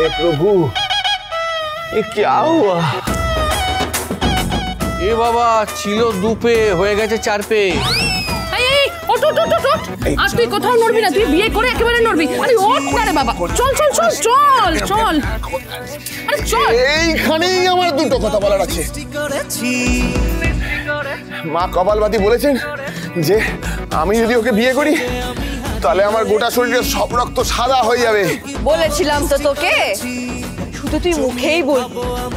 हे प्रभु, ये क्या हुआ? এ বাবা, ছিল 2 পে, হয়ে গেছে 4 পে। ওঠ ওঠ ওঠ ওঠ, আর তুই কোথাও নড়বি না, তুই বিয়ে করে একেবারে নড়বি। আরে ওঠ না রে বাবা, চল চল চল চল চল, আরে চল। এইখানেই আমার দুটো কথা বলার আছে। মা কপালবাদী বলেছেন যে আমি যদি ওকে বিয়ে করি তাহলে আমার গোটা শরীরের সব রক্ত সাদা হয়ে যাবে। বলেছিলাম তো তোকে, শুধু তুই মুখেই বলবি,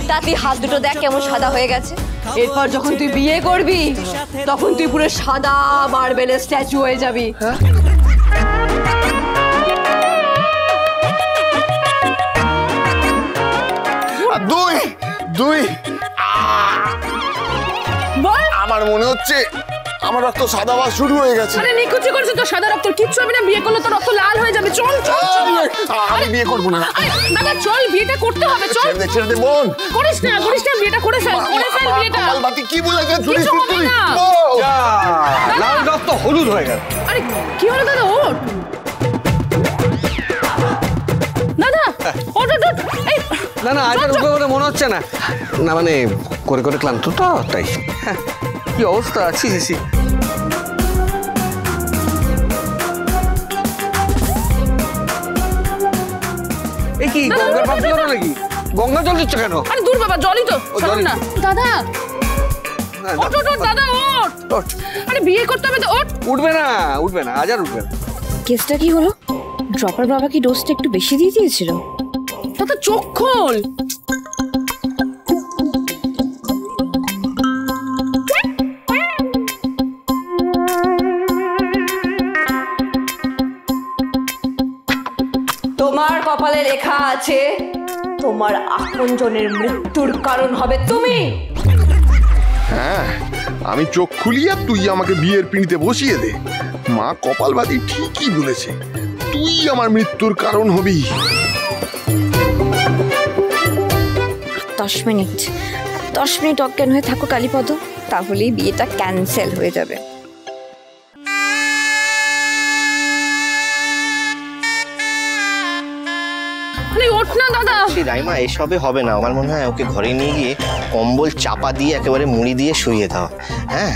তাতেই হাত দুটো দেখ কেমন সাদা হয়ে গেছে। এরপর যখন তুই বিয়ে করবি তখন তুই পুরো সাদা মার্বেলের স্ট্যাচু হয়ে যাবি। দুই দুই বল। আমার মনে হচ্ছে আমার রক্ত সাদা হওয়া শুরু হয়ে গেছে। আরে নিকুচি করছিস তো, সাদা রক্ত কিচ্ছু হবে না, বিয়ে করলে তো রক্ত লাল হয়ে যাবে। চল চল চল। আমি বিয়ে করবো না। দাদা চল, বিয়েটা করতে হবে, চল। ছেড়ে দে বোন। করিস না বিয়েটা করে ফেল, করে ফেল বিয়েটা। কপালবাদী কি বলেছে? তুই তুই লাল রক্ত হলুদ হয়ে গেল। আরে কি হলো দাদা? ওঠ দাদা, ওঠ ওঠ ওঠ। এই না না, আজ আর উঠবে বলে মনে হচ্ছে না। না মানে করে করে ক্লান্ত তো, তাই। কি অবস্থা আছি জি। এ কি গঙ্গার পাশ দিল নাকি? গঙ্গা জল দিচ্ছে কেন? আরে দূর বাবা, জলই তো। শোন না দাদা, ওঠ ওঠ ওঠ দাদা, ওঠ। আরে বিয়ে করতে হবে তো, ওঠ। উঠবে না আজ আর উঠবে না। কেসটা কি হলো? ড্রপার বাবা কি ডোজটা একটু বেশি দিয়ে দিয়েছিল? দাদা চোখ খোল। তোমার কপালে লেখা আছে তোমার আপনজনের মৃত্যুর কারণ হবে তুমি। হ্যাঁ, আমি চোখ খুলি আর তুই আমাকে বিয়ের পিঁড়িতে বসিয়ে দে। মা কপালবাদী ঠিকই বলেছে, তুই আমার মৃত্যুর কারণ হবি। 10 মিনিট অজ্ঞান হয়ে থাকো কালীপদ, তাহলেই বিয়েটা ক্যান্সেল হয়ে যাবে। রাইমা, এসবে হবে না। আমার মনে হয় ওকে ঘরে নিয়ে গিয়ে কম্বল চাপা দিয়ে একেবারে মুড়ি দিয়ে শুইয়ে দাও। হ্যাঁ,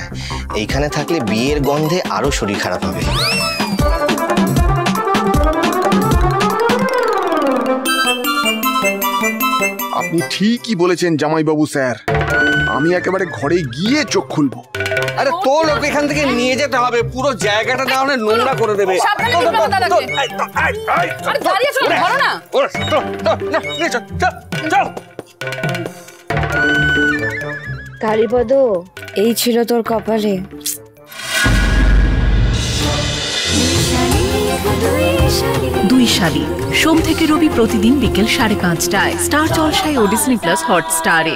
এইখানে থাকলে বিয়ের গন্ধে আরো শরীর খারাপ হবে। আপনি ঠিকই বলেছেন জামাইবাবু স্যার, আমি একেবারে ঘরে গিয়ে চোখ খুলবো। আরে তো লোক এখান থেকে নিয়ে যেতে হবে, পুরো জায়গাটা না হলে নোংরা করে দেবে। কালীপদ, এই ছিল তোর কপালে। দুই শালিক, সোম থেকে রবি প্রতিদিন বিকেল 5:30টায় স্টার জলসায় ও ডিজনি প্লাস হটস্টারে।